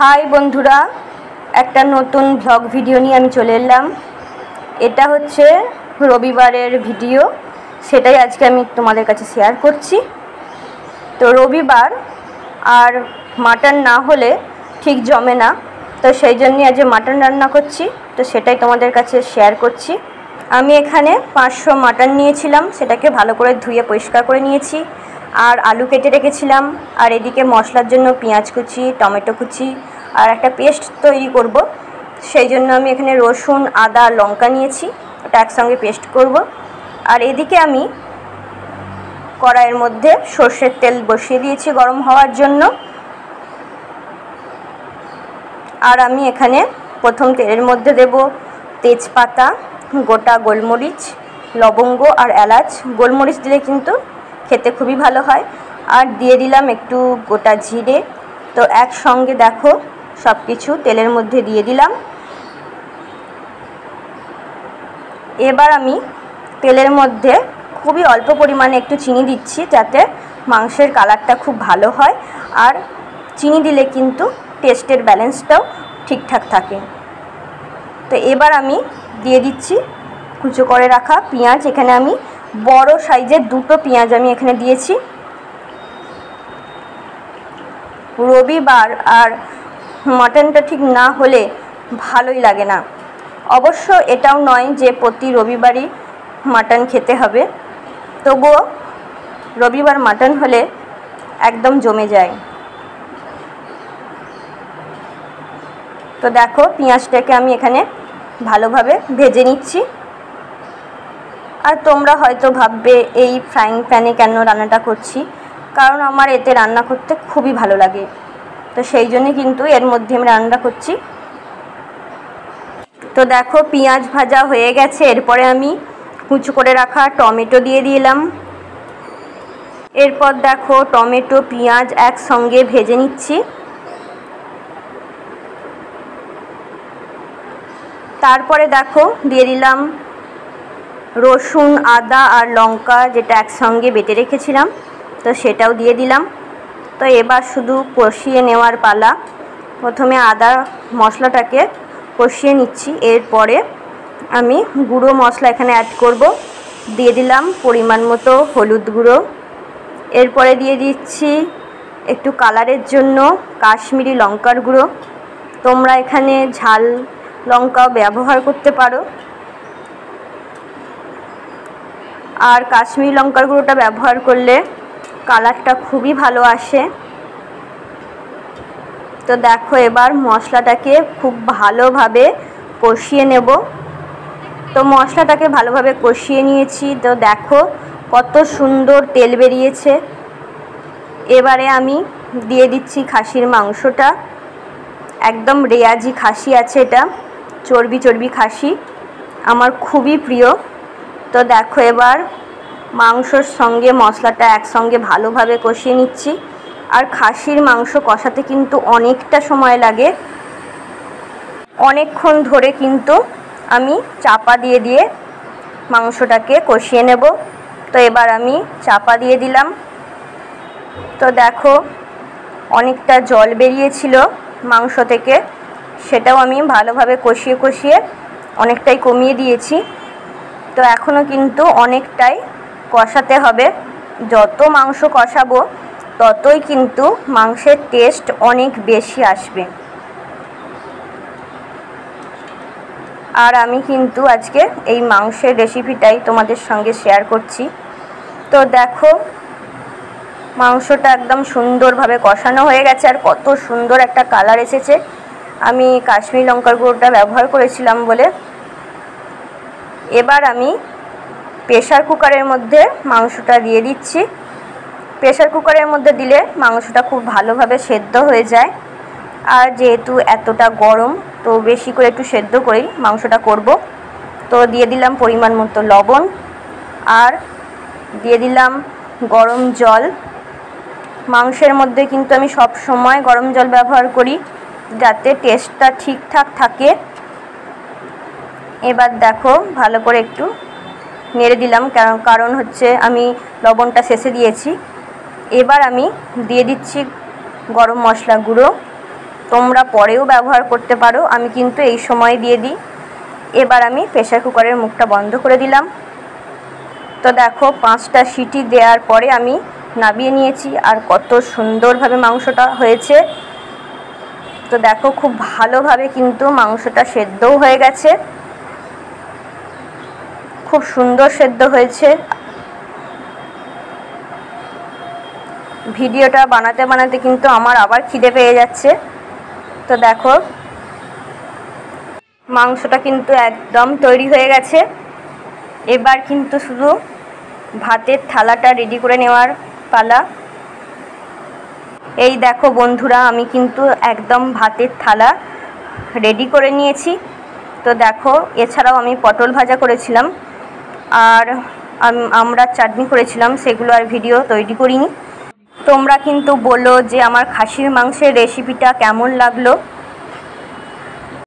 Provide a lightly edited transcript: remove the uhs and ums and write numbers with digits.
High বন্ধুরা, একটা নতুন ব্লগ ভিডিও নিয়ে আমি চলে এলাম। এটা হচ্ছে রবিবারের ভিডিও, সেটাই আজকে আমি তোমাদের কাছে শেয়ার করছি। তো রবিবার আর মাটন না হলে ঠিক জমে না, তো সেই জন্যই আজ মাটন রান্না করছি। তো সেটাই তোমাদের কাছে শেয়ার করছি। আমি এখানে 500 মাটন নিয়েছিলাম, সেটাকে ভালো করে ধুয়ে পরিষ্কার করে নিয়েছি। আর আলু কেটে রেখেছিলাম। আর এদিকে মশলার জন্য পেঁয়াজ কুচি, টমেটো কুচি আর একটা পেস্ট তৈরি করব। সেই জন্য আমি এখানে রসুন, আদা, লঙ্কা নিয়েছি, ওটা একসঙ্গে পেস্ট করব। আর এদিকে আমি কড়াইয়ের মধ্যে সর্ষের তেল বসিয়ে দিয়েছি গরম হওয়ার জন্য। আর আমি এখানে প্রথম তেলের মধ্যে দেব তেজপাতা, গোটা গোলমরিচ, লবঙ্গ আর এলাচ। গোলমরিচ দিলে কিন্তু খেতে খুবই ভালো হয়। আর দিয়ে দিলাম একটু গোটা জিরে। তো একসঙ্গে দেখো সব কিছু তেলের মধ্যে দিয়ে দিলাম। এবার আমি তেলের মধ্যে খুবই অল্প পরিমাণে একটু চিনি দিচ্ছি, যাতে মাংসের কালারটা খুব ভালো হয়। আর চিনি দিলে কিন্তু টেস্টের ব্যালেন্সটাও ঠিকঠাক থাকে। তো এবার আমি দিয়ে দিচ্ছি কুচো করে রাখা পেঁয়াজ। এখানে আমি বড় সাইজের 2টো পেঁয়াজ আমি এখানে দিয়েছি। রবিবার আর মাটনটা ঠিক না হলে ভালোই লাগে না। অবশ্য এটাও নয় যে প্রতি রবিবারই মাটন খেতে হবে, তবুও রবিবার মাটন হলে একদম জমে যায়। তো দেখো পেঁয়াজটাকে আমি এখানে ভালোভাবে ভেজে নিচ্ছি। আর তোমরা হয়তো ভাববে এই ফ্রাইং প্যানে কেন রান্নাটা করছি, কারণ আমার এতে রান্না করতে খুবই ভালো লাগে। তো সেই জন্যই কিন্তু এর মধ্যে আমি রান্না করছি। তো দেখো পেঁয়াজ ভাজা হয়ে গেছে। এরপরে আমি কুচো করে রাখা টমেটো দিয়ে দিলাম। এরপর দেখো টমেটো পেঁয়াজ একসঙ্গে ভেজে নিচ্ছি। তারপরে দেখো দিয়ে দিলাম রসুন, আদা আর লঙ্কা, যেটা একসঙ্গে বেটে রেখেছিলাম, তো সেটাও দিয়ে দিলাম। তো এবার শুধু কষিয়ে নেওয়ার পালা। প্রথমে আদা মশলাটাকে কষিয়ে নিচ্ছি। এরপরে আমি গুঁড়ো মশলা এখানে অ্যাড করব। দিয়ে দিলাম পরিমাণ মতো হলুদ গুঁড়ো। এরপরে দিয়ে দিচ্ছি একটু কালারের জন্য কাশ্মীরি লঙ্কার গুঁড়ো। তোমরা এখানে ঝাল লঙ্কাও ব্যবহার করতে পারো। আর কাশ্মীরি লঙ্কার গুঁড়োটা ব্যবহার করলে কালারটা খুবই ভালো আসে। তো দেখো এবার মশলাটাকে খুব ভালোভাবে কষিয়ে নেব। তো মশলাটাকে ভালোভাবে কষিয়ে নিয়েছি। তো দেখো কত সুন্দর তেল বেরিয়েছে। এবারে আমি দিয়ে দিচ্ছি খাসির মাংসটা। একদম রেয়াজি খাসি আছে, এটা চর্বি চর্বি খাসি, আমার খুবই প্রিয়। তো দেখো এবার মাংসর সঙ্গে মশলাটা একসঙ্গে ভালোভাবে কষিয়ে নিচ্ছি। আর খাসির মাংস কষাতে কিন্তু অনেকটা সময় লাগে, অনেকক্ষণ ধরে কিন্তু আমি চাপা দিয়ে দিয়ে মাংসটাকে কষিয়ে নেব। তো এবার আমি চাপা দিয়ে দিলাম। তো দেখো অনেকটা জল বেরিয়েছিল মাংস থেকে, সেটাও আমি ভালোভাবে কষিয়ে কষিয়ে অনেকটাই কমিয়ে দিয়েছি। তো এখনও কিন্তু অনেকটাই কষাতে হবে। যত মাংস কষাবো ততই কিন্তু মাংসের টেস্ট অনেক বেশি আসবে। আর আমি কিন্তু আজকে এই মাংসের রেসিপিটাই তোমাদের সঙ্গে শেয়ার করছি। তো দেখো মাংসটা একদম সুন্দরভাবে কষানো হয়ে গেছে। আর কত সুন্দর একটা কালার এসেছে। আমি কাশ্মীরি লঙ্কার গুঁড়োটা ব্যবহার করেছিলাম বলে। এবার আমি প্রেসার কুকারের মধ্যে মাংসটা দিয়ে দিচ্ছি। প্রেসার কুকারের মধ্যে দিলে মাংসটা খুব ভালোভাবে সেদ্ধ হয়ে যায়। আর যেহেতু এতটা গরম, তো বেশি করে একটু সেদ্ধ করেই মাংসটা করব। তো দিয়ে দিলাম পরিমাণ মতো লবণ। আর দিয়ে দিলাম গরম জল। মাংসের মধ্যে কিন্তু আমি সব সময় গরম জল ব্যবহার করি, যাতে টেস্টটা ঠিকঠাক থাকে। এবার দেখো ভালো করে একটু নেড়ে দিলাম, কারণ হচ্ছে আমি লবণটা শেষে দিয়েছি। এবার আমি দিয়ে দিচ্ছি গরম মশলা গুঁড়ো। তোমরা পরেও ব্যবহার করতে পারো, আমি কিন্তু এই সময় দিয়ে দিই। এবার আমি প্রেসার কুকারের মুখটা বন্ধ করে দিলাম। তো দেখো 5টা সিটি দেওয়ার পরে আমি নামিয়ে নিয়েছি, আর কত সুন্দরভাবে মাংসটা হয়েছে। তো দেখো খুব ভালোভাবে কিন্তু মাংসটা সেদ্ধও হয়ে গেছে, খুব সুন্দর সেদ্ধ হয়েছে। ভিডিওটা বানাতে বানাতে কিন্তু আমার আবার খিদে পেয়ে যাচ্ছে। তো দেখো মাংসটা কিন্তু একদম তৈরি হয়ে গেছে। এবার কিন্তু শুধু ভাতের থালাটা রেডি করে নেওয়ার পালা। এই দেখো বন্ধুরা, আমি কিন্তু একদম ভাতের থালা রেডি করে নিয়েছি। তো দেখো এছাড়াও আমি পটল ভাজা করেছিলাম, আর আমরা চাটনি করেছিলাম, সেগুলো আর ভিডিও তৈরি করিনি। তোমরা কিন্তু বলো যে আমার খাসির মাংসের রেসিপিটা কেমন লাগলো।